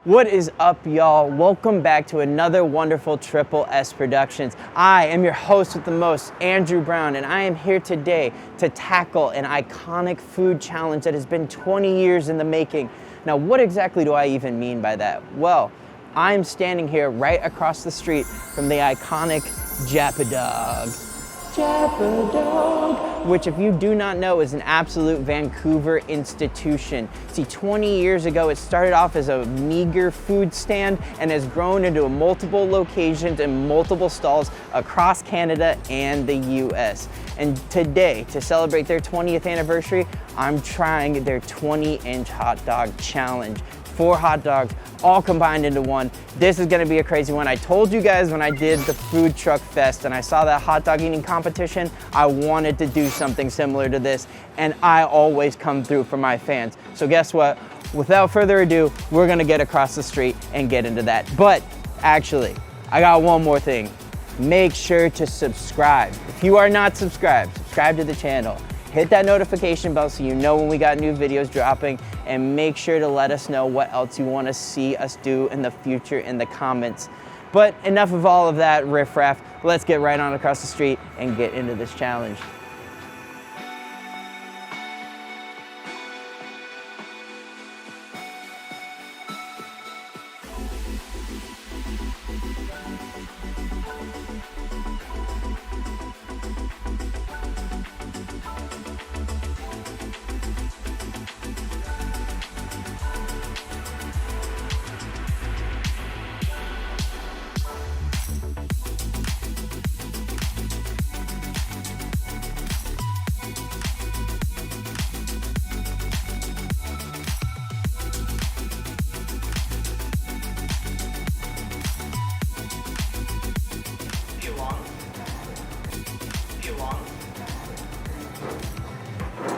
What is up, y'all? Welcome back to another wonderful Triple S Productions. I am your host with the most, Andrew Brown, and I am here today to tackle an iconic food challenge that has been 20 years in the making. Now, what exactly do I even mean by that? Well, I'm standing here right across the street from the iconic Japa Dog. Japa Dog, which if you do not know is an absolute Vancouver institution. See, 20 years ago it started off as a meager food stand and has grown into multiple locations and multiple stalls across Canada and the US. And today, to celebrate their 20th anniversary, I'm trying their 20-inch hot dog challenge. 4 hot dogs, all combined into one. This is gonna be a crazy one. I told you guys when I did the food truck fest and I saw that hot dog eating competition, I wanted to do something similar to this, and I always come through for my fans. So guess what? Without further ado, we're gonna get across the street and get into that. But actually, I got one more thing. Make sure to subscribe. If you are not subscribed, subscribe to the channel. Hit that notification bell so you know when we got new videos dropping, and make sure to let us know what else you want to see us do in the future in the comments. But enough of all of that riffraff. Let's get right on across the street and get into this challenge.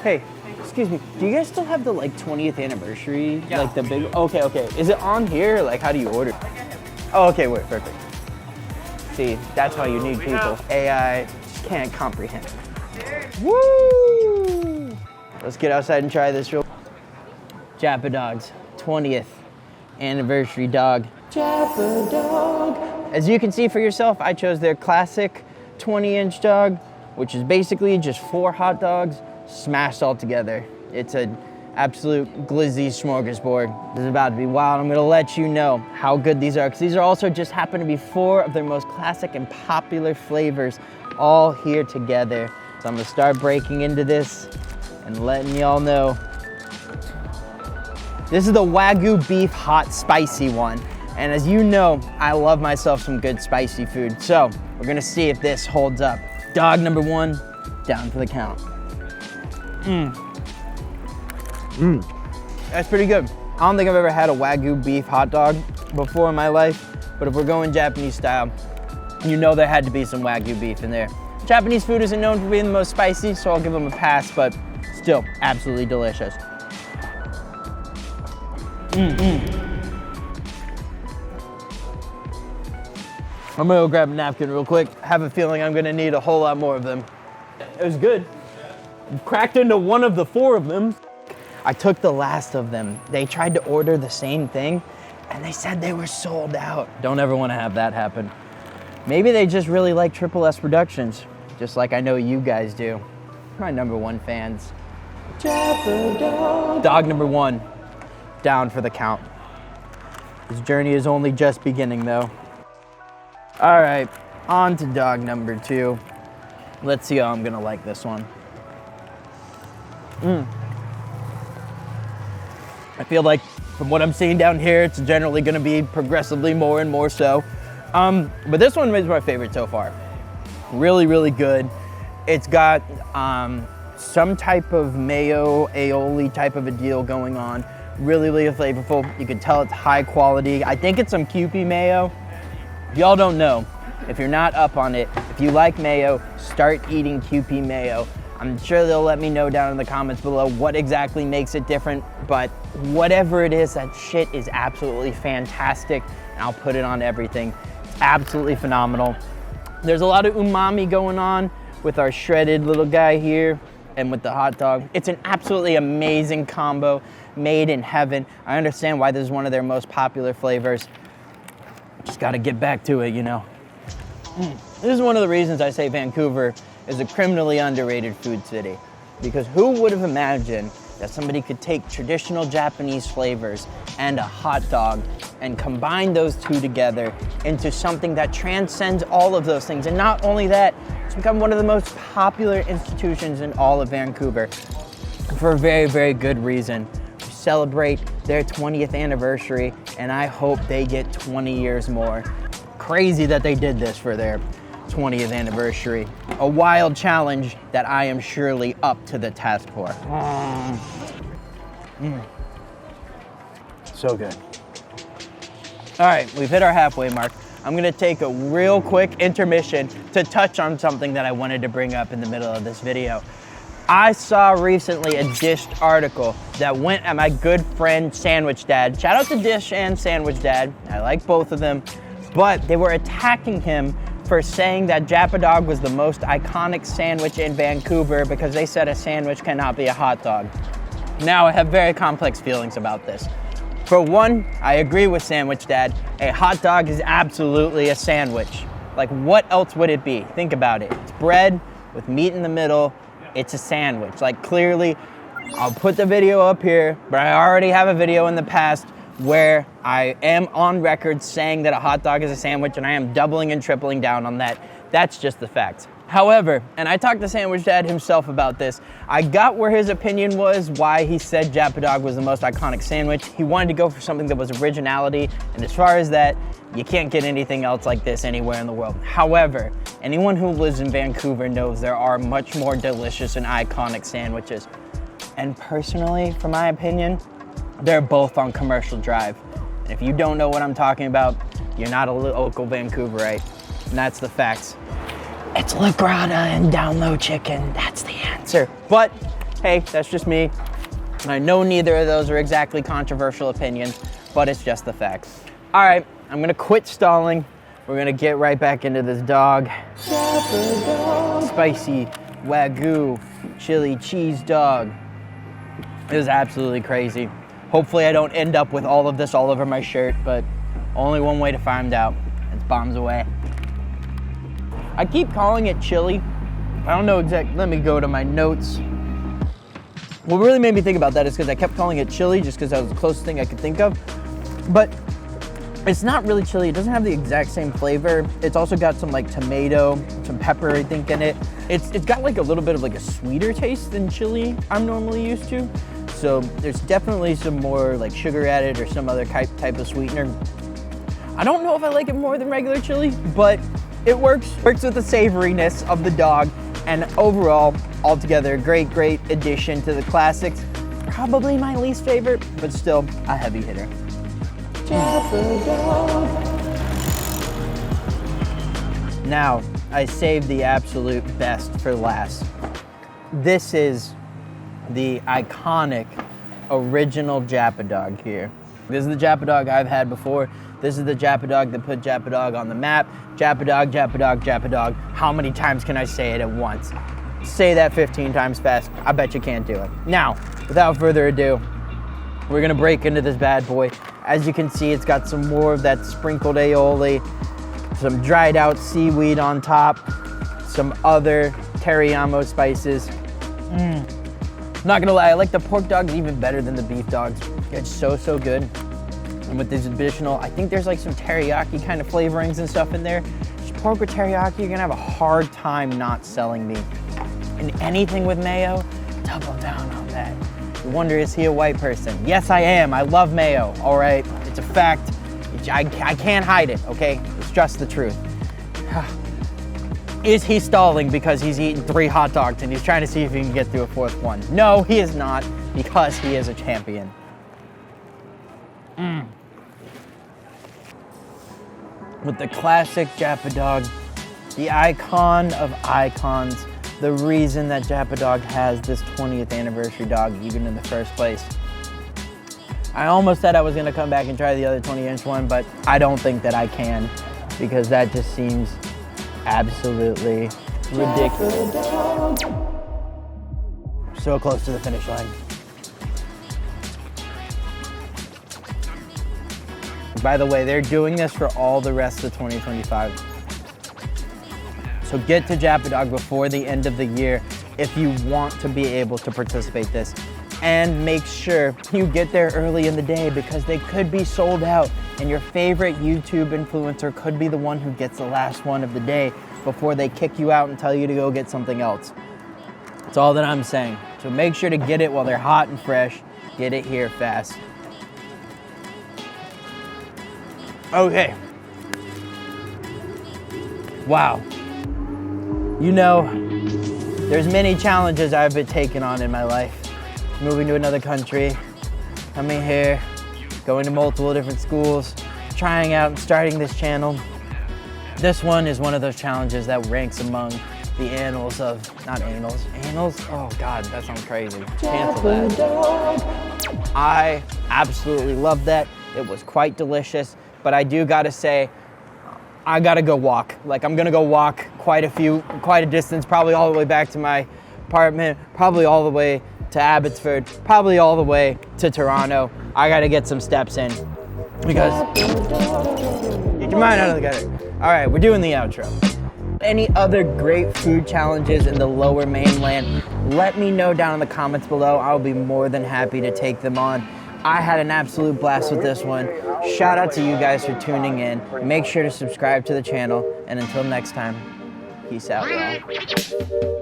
Hey, excuse me, do you guys still have the 20th anniversary? Yeah. Like the big, okay. Is it on here? Like, how do you order? Oh, okay, wait, perfect. See, that's how you need people. AI just can't comprehend. Woo! Let's get outside and try this real. Japa Dog's 20th anniversary dog. Japa Dog. As you can see for yourself, I chose their classic 20-inch dog, which is basically just 4 hot dogs smashed all together. It's an absolute glizzy smorgasbord. This is about to be wild. I'm gonna let you know how good these are, because these are also just happen to be 4 of their most classic and popular flavors all here together. So I'm gonna start breaking into this and letting y'all know. This is the Wagyu beef hot spicy one. And as you know, I love myself some good spicy food. So we're gonna see if this holds up. Dog number 1, down for the count. That's pretty good. I don't think I've ever had a Wagyu beef hot dog before in my life, but if we're going Japanese style, you know there had to be some Wagyu beef in there. Japanese food isn't known for being the most spicy, so I'll give them a pass, but still absolutely delicious. I'm gonna go grab a napkin real quick. I have a feeling I'm gonna need a whole lot more of them. It was good. Cracked into one of the 4 of them. I took the last of them. They tried to order the same thing and they said they were sold out. Don't ever want to have that happen. Maybe they just really like Triple S Productions, just like I know you guys do. My number 1 fans. Japa Dog. Dog number 1, down for the count. This journey is only just beginning though. All right, on to dog number 2. Let's see how I'm gonna like this one. I feel like from what I'm seeing down here, it's generally gonna be progressively more and more so. But this one is my favorite so far. Really, really good. It's got some type of mayo, aioli type of a deal going on. Really, really flavorful. You can tell it's high quality. I think it's some Kewpie mayo. If y'all don't know, if you're not up on it, if you like mayo, start eating Kewpie mayo. I'm sure they'll let me know down in the comments below what exactly makes it different, but whatever it is, that shit is absolutely fantastic, and I'll put it on everything. It's absolutely phenomenal. There's a lot of umami going on with our shredded little guy here. and with the hot dog. It's an absolutely amazing combo, made in heaven. I understand why this is one of their most popular flavors. Just gotta get back to it, you know. This is one of the reasons I say Vancouver is a criminally underrated food city, because who would have imagined that somebody could take traditional Japanese flavors and a hot dog and combine those two together into something that transcends all of those things. And not only that, it's become one of the most popular institutions in all of Vancouver for a very, very good reason. We celebrate their 20th anniversary, and I hope they get 20 years more. Crazy that they did this for their 20th anniversary. A wild challenge that I am surely up to the task for. So good. All right, we've hit our halfway mark. I'm gonna take a real quick intermission to touch on something that I wanted to bring up in the middle of this video. I saw recently a Dish article that went at my good friend Sandwich Dad. Shout out to Dish and Sandwich Dad. I like both of them, but they were attacking him for saying that Japa Dog was the most iconic sandwich in Vancouver because they said a sandwich cannot be a hot dog. Now, I have very complex feelings about this. For one, I agree with Sandwich Dad. A hot dog is absolutely a sandwich. Like, what else would it be? Think about it. It's bread with meat in the middle. It's a sandwich. Like, clearly, I'll put the video up here, but I already have a video in the past where I am on record saying that a hot dog is a sandwich, and I am doubling and tripling down on that. That's just the facts. However, and I talked to Sandwich Dad himself about this, I got where his opinion was, why he said Japa Dog was the most iconic sandwich. He wanted to go for something that was originality, and as far as that, you can't get anything else like this anywhere in the world. However, anyone who lives in Vancouver knows there are much more delicious and iconic sandwiches. And personally, for my opinion, they're both on Commercial Drive. And if you don't know what I'm talking about, you're not a local Vancouverite. And that's the facts. It's La Grata and Down Low Chicken. That's the answer. But hey, that's just me. I know neither of those are exactly controversial opinions, but it's just the facts. All right, I'm gonna quit stalling. We're gonna get right back into this dog. Spicy Wagyu chili cheese dog. It was absolutely crazy. Hopefully I don't end up with all of this all over my shirt, but only one way to find out. It's bombs away. I keep calling it chili. I don't know exactly, let me go to my notes. What really made me think about that is because I kept calling it chili just because that was the closest thing I could think of. But it's not really chili. It doesn't have the exact same flavor. It's also got some like tomato, some pepper, I think, in it. It's got like a little bit of like a sweeter taste than chili I'm normally used to. So there's definitely some more like sugar added or some other type of sweetener. I don't know if I like it more than regular chili, but it works with the savoriness of the dog. And overall, altogether, great addition to the classics. Probably my least favorite, but still a heavy hitter. Now, I saved the absolute best for last. This is the iconic original Japa Dog here. This is the Japa Dog I've had before. This is the Japa Dog that put Japa Dog on the map. Japa Dog, Japa Dog, Japa Dog. How many times can I say it at once? Say that 15 times fast. I bet you can't do it. Now, without further ado, we're gonna break into this bad boy. As you can see, it's got some more of that sprinkled aioli, some dried out seaweed on top, some other teriyaki spices. Not gonna lie, I like the pork dogs even better than the beef dogs. It's so good. And with this additional, I think there's like some teriyaki kind of flavorings and stuff in there. Just pork with teriyaki, you're gonna have a hard time not selling me. And anything with mayo, double down on that. You wonder, is he a white person? Yes, I am. I love mayo, all right? It's a fact. I can't hide it, okay? It's just the truth. Is he stalling because he's eaten 3 hot dogs and he's trying to see if he can get through a 4th one? No, he is not, because he is a champion. With the classic Japa Dog, the icon of icons, the reason that Japa Dog has this 20th anniversary dog even in the first place. I almost said I was gonna come back and try the other 20-inch one, but I don't think that I can, because that just seems absolutely ridiculous. So close to the finish line. By the way, they're doing this for all the rest of 2025. So get to Japadog before the end of the year if you want to be able to participate this. And make sure you get there early in the day because they could be sold out and your favorite YouTube influencer could be the one who gets the last one of the day before they kick you out and tell you to go get something else. That's all that I'm saying. So make sure to get it while they're hot and fresh. Get it here fast. Okay. Wow. You know, there's many challenges I've been taking on in my life. Moving to another country, coming here, going to multiple different schools, trying out and starting this channel. This one is one of those challenges that ranks among the annals of, not annals, oh God, that sounds crazy. Cancel that. I absolutely love that. It was quite delicious, but I do gotta say, I gotta go walk. Like I'm gonna go walk quite a distance, probably all the way back to my apartment, probably all the way to Abbotsford, probably all the way to Toronto. I gotta get some steps in because, get your mind out of the gutter. All right, we're doing the outro. Any other great food challenges in the lower mainland, let me know down in the comments below. I'll be more than happy to take them on. I had an absolute blast with this one. Shout out to you guys for tuning in. Make sure to subscribe to the channel. And until next time, peace out, y'all.